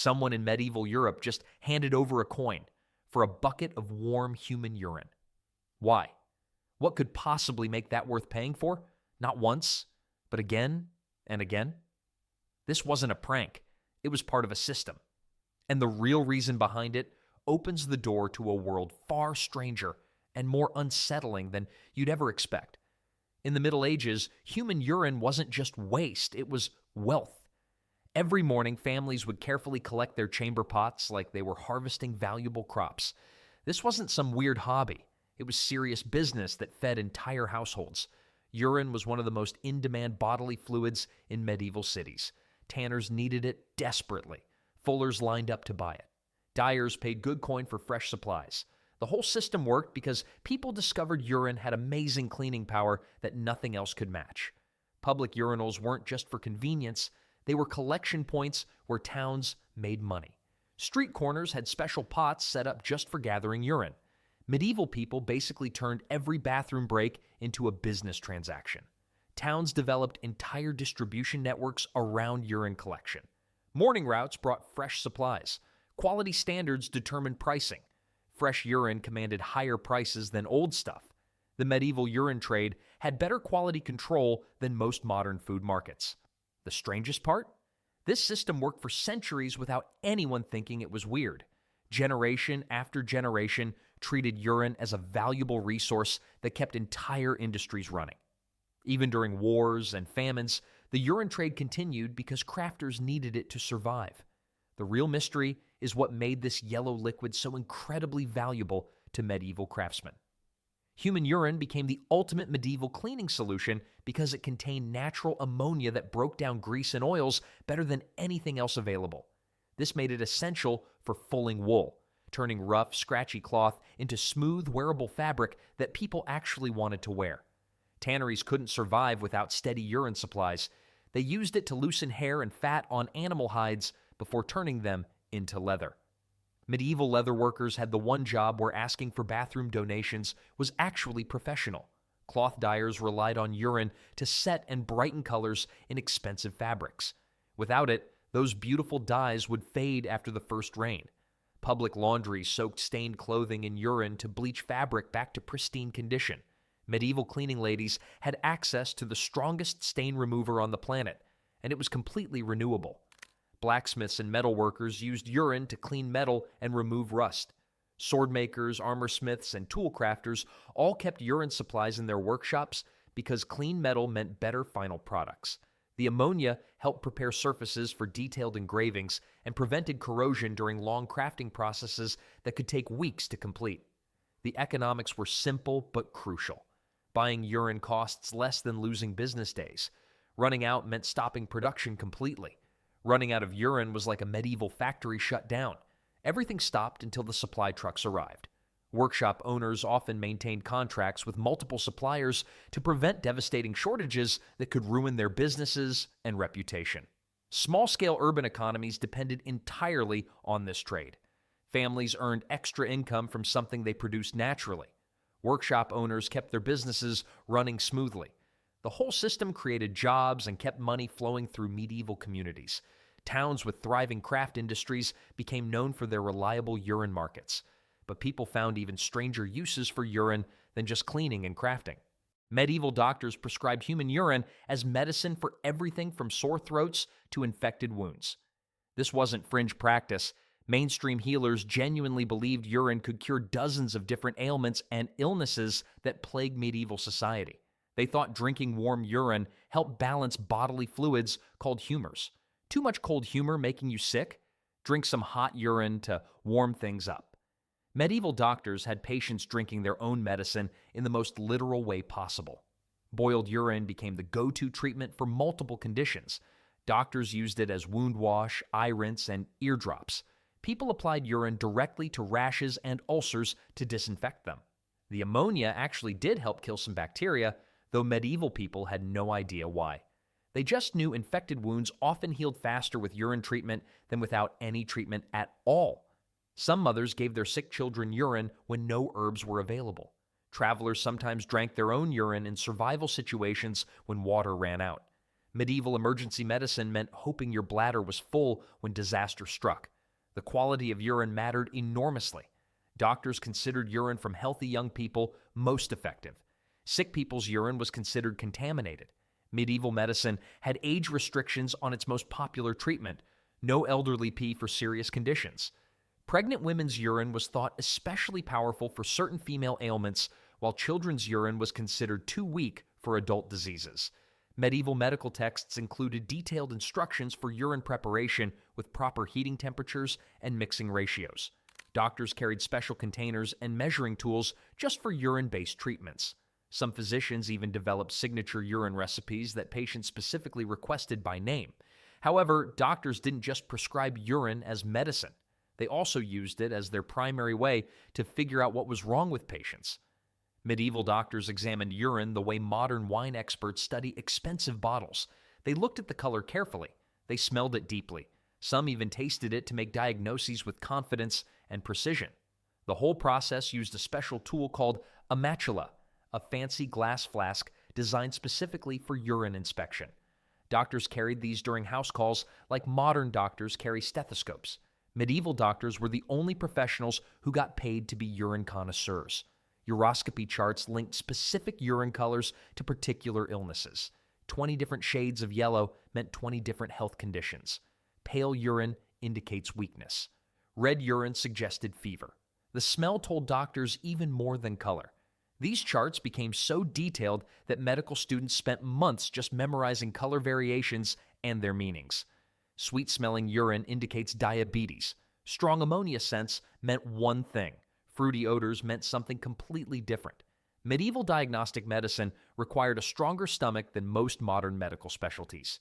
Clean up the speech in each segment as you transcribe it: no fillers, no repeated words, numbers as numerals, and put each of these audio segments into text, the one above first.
Someone in medieval Europe just handed over a coin for a bucket of warm human urine. Why? What could possibly make that worth paying for? Not once, but again and again. This wasn't a prank. It was part of a system. And the real reason behind it opens the door to a world far stranger and more unsettling than you'd ever expect. In the Middle Ages, human urine wasn't just waste, it was wealth. Every morning, families would carefully collect their chamber pots like they were harvesting valuable crops. This wasn't some weird hobby. It was serious business that fed entire households. Urine was one of the most in-demand bodily fluids in medieval cities. Tanners needed it desperately. Fullers lined up to buy it. Dyers paid good coin for fresh supplies. The whole system worked because people discovered urine had amazing cleaning power that nothing else could match. Public urinals weren't just for convenience, they were collection points where towns made money. Street corners had special pots set up just for gathering urine. Medieval people basically turned every bathroom break into a business transaction. Towns developed entire distribution networks around urine collection. Morning routes brought fresh supplies. Quality standards determined pricing. Fresh urine commanded higher prices than old stuff. The medieval urine trade had better quality control than most modern food markets. The strangest part? This system worked for centuries without anyone thinking it was weird. Generation after generation treated urine as a valuable resource that kept entire industries running. Even during wars and famines, the urine trade continued because crafters needed it to survive. The real mystery is what made this yellow liquid so incredibly valuable to medieval craftsmen. Human urine became the ultimate medieval cleaning solution because it contained natural ammonia that broke down grease and oils better than anything else available. This made it essential for fulling wool, turning rough, scratchy cloth into smooth, wearable fabric that people actually wanted to wear. Tanneries couldn't survive without steady urine supplies. They used it to loosen hair and fat on animal hides before turning them into leather. Medieval leather workers had the one job where asking for bathroom donations was actually professional. Cloth dyers relied on urine to set and brighten colors in expensive fabrics. Without it, those beautiful dyes would fade after the first rain. Public laundries soaked stained clothing in urine to bleach fabric back to pristine condition. Medieval cleaning ladies had access to the strongest stain remover on the planet, and it was completely renewable. Blacksmiths and metal workers used urine to clean metal and remove rust. Sword makers, armor smiths, and tool crafters all kept urine supplies in their workshops because clean metal meant better final products. The ammonia helped prepare surfaces for detailed engravings and prevented corrosion during long crafting processes that could take weeks to complete. The economics were simple but crucial. Buying urine costs less than losing business days. Running out meant stopping production completely. Running out of urine was like a medieval factory shut down. Everything stopped until the supply trucks arrived. Workshop owners often maintained contracts with multiple suppliers to prevent devastating shortages that could ruin their businesses and reputation. Small-scale urban economies depended entirely on this trade. Families earned extra income from something they produced naturally. Workshop owners kept their businesses running smoothly. The whole system created jobs and kept money flowing through medieval communities. Towns with thriving craft industries became known for their reliable urine markets. But people found even stranger uses for urine than just cleaning and crafting. Medieval doctors prescribed human urine as medicine for everything from sore throats to infected wounds. This wasn't fringe practice. Mainstream healers genuinely believed urine could cure dozens of different ailments and illnesses that plagued medieval society. They thought drinking warm urine helped balance bodily fluids called humors. Too much cold humor making you sick? Drink some hot urine to warm things up. Medieval doctors had patients drinking their own medicine in the most literal way possible. Boiled urine became the go-to treatment for multiple conditions. Doctors used it as wound wash, eye rinse, and ear drops. People applied urine directly to rashes and ulcers to disinfect them. The ammonia actually did help kill some bacteria, though medieval people had no idea why. They just knew infected wounds often healed faster with urine treatment than without any treatment at all. Some mothers gave their sick children urine when no herbs were available. Travelers sometimes drank their own urine in survival situations when water ran out. Medieval emergency medicine meant hoping your bladder was full when disaster struck. The quality of urine mattered enormously. Doctors considered urine from healthy young people most effective. Sick people's urine was considered contaminated. Medieval medicine had age restrictions on its most popular treatment, no elderly pee for serious conditions. Pregnant women's urine was thought especially powerful for certain female ailments, while children's urine was considered too weak for adult diseases. Medieval medical texts included detailed instructions for urine preparation with proper heating temperatures and mixing ratios. Doctors carried special containers and measuring tools just for urine-based treatments. Some physicians even developed signature urine recipes that patients specifically requested by name. However, doctors didn't just prescribe urine as medicine. They also used it as their primary way to figure out what was wrong with patients. Medieval doctors examined urine the way modern wine experts study expensive bottles. They looked at the color carefully. They smelled it deeply. Some even tasted it to make diagnoses with confidence and precision. The whole process used a special tool called a matula, a fancy glass flask designed specifically for urine inspection. Doctors carried these during house calls like modern doctors carry stethoscopes. Medieval doctors were the only professionals who got paid to be urine connoisseurs. Uroscopy charts linked specific urine colors to particular illnesses. 20 different shades of yellow meant 20 different health conditions. Pale urine indicates weakness. Red urine suggested fever. The smell told doctors even more than color. These charts became so detailed that medical students spent months just memorizing color variations and their meanings. Sweet-smelling urine indicates diabetes. Strong ammonia scents meant one thing. Fruity odors meant something completely different. Medieval diagnostic medicine required a stronger stomach than most modern medical specialties.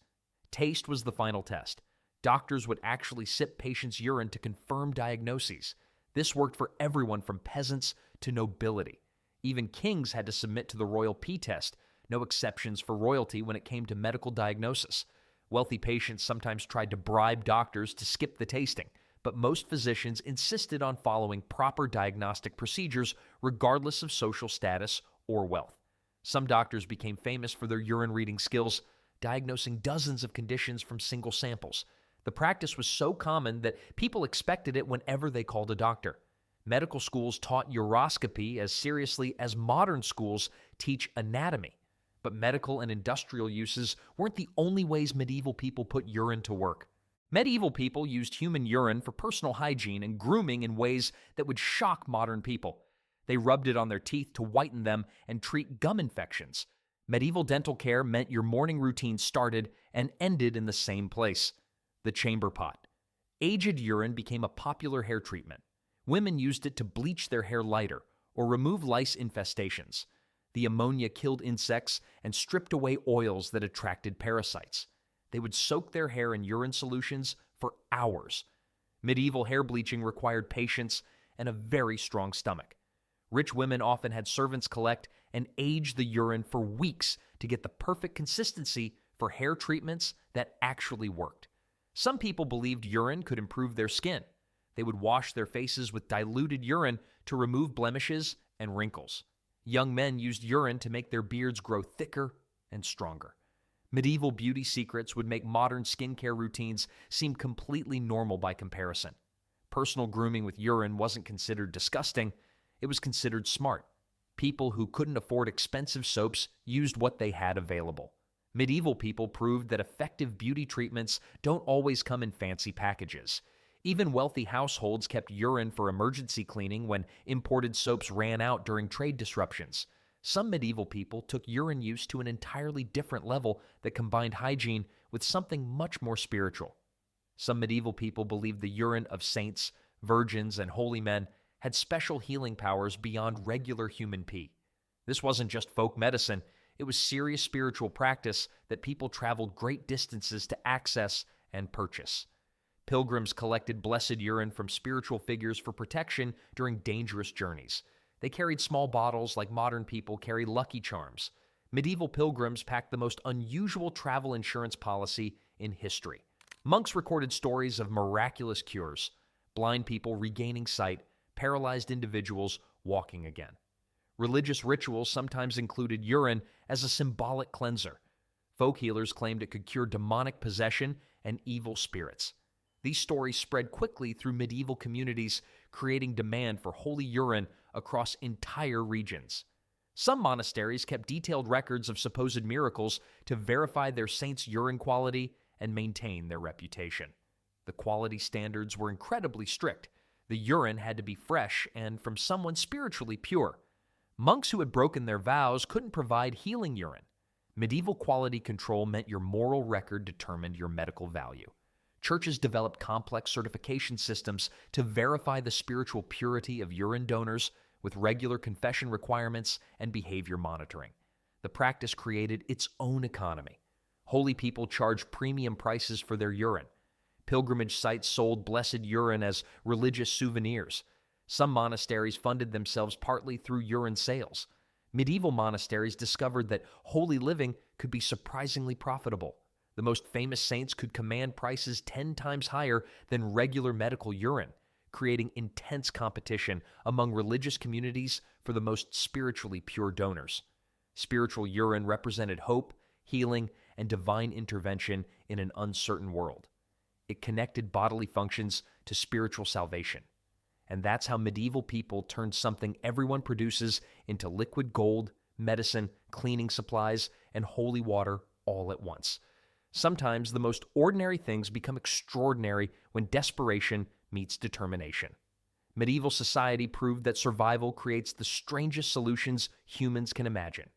Taste was the final test. Doctors would actually sip patients' urine to confirm diagnoses. This worked for everyone from peasants to nobility. Even kings had to submit to the royal pee test, no exceptions for royalty when it came to medical diagnosis. Wealthy patients sometimes tried to bribe doctors to skip the tasting, but most physicians insisted on following proper diagnostic procedures regardless of social status or wealth. Some doctors became famous for their urine reading skills, diagnosing dozens of conditions from single samples. The practice was so common that people expected it whenever they called a doctor. Medical schools taught uroscopy as seriously as modern schools teach anatomy. But medical and industrial uses weren't the only ways medieval people put urine to work. Medieval people used human urine for personal hygiene and grooming in ways that would shock modern people. They rubbed it on their teeth to whiten them and treat gum infections. Medieval dental care meant your morning routine started and ended in the same place, the chamber pot. Aged urine became a popular hair treatment. Women used it to bleach their hair lighter or remove lice infestations. The ammonia killed insects and stripped away oils that attracted parasites. They would soak their hair in urine solutions for hours. Medieval hair bleaching required patience and a very strong stomach. Rich women often had servants collect and age the urine for weeks to get the perfect consistency for hair treatments that actually worked. Some people believed urine could improve their skin. They would wash their faces with diluted urine to remove blemishes and wrinkles. Young men used urine to make their beards grow thicker and stronger. Medieval beauty secrets would make modern skincare routines seem completely normal by comparison. Personal grooming with urine wasn't considered disgusting, it was considered smart. People who couldn't afford expensive soaps used what they had available. Medieval people proved that effective beauty treatments don't always come in fancy packages. Even wealthy households kept urine for emergency cleaning when imported soaps ran out during trade disruptions. Some medieval people took urine use to an entirely different level that combined hygiene with something much more spiritual. Some medieval people believed the urine of saints, virgins, and holy men had special healing powers beyond regular human pee. This wasn't just folk medicine, it was serious spiritual practice that people traveled great distances to access and purchase. Pilgrims collected blessed urine from spiritual figures for protection during dangerous journeys. They carried small bottles like modern people carry Lucky Charms. Medieval pilgrims packed the most unusual travel insurance policy in history. Monks recorded stories of miraculous cures, blind people regaining sight, paralyzed individuals walking again. Religious rituals sometimes included urine as a symbolic cleanser. Folk healers claimed it could cure demonic possession and evil spirits. These stories spread quickly through medieval communities, creating demand for holy urine across entire regions. Some monasteries kept detailed records of supposed miracles to verify their saints' urine quality and maintain their reputation. The quality standards were incredibly strict. The urine had to be fresh and from someone spiritually pure. Monks who had broken their vows couldn't provide healing urine. Medieval quality control meant your moral record determined your medical value. Churches developed complex certification systems to verify the spiritual purity of urine donors with regular confession requirements and behavior monitoring. The practice created its own economy. Holy people charged premium prices for their urine. Pilgrimage sites sold blessed urine as religious souvenirs. Some monasteries funded themselves partly through urine sales. Medieval monasteries discovered that holy living could be surprisingly profitable. The most famous saints could command prices 10 times higher than regular medical urine, creating intense competition among religious communities for the most spiritually pure donors. Spiritual urine represented hope, healing, and divine intervention in an uncertain world. It connected bodily functions to spiritual salvation. And that's how medieval people turned something everyone produces into liquid gold, medicine, cleaning supplies, and holy water all at once. Sometimes the most ordinary things become extraordinary when desperation meets determination. Medieval society proved that survival creates the strangest solutions humans can imagine.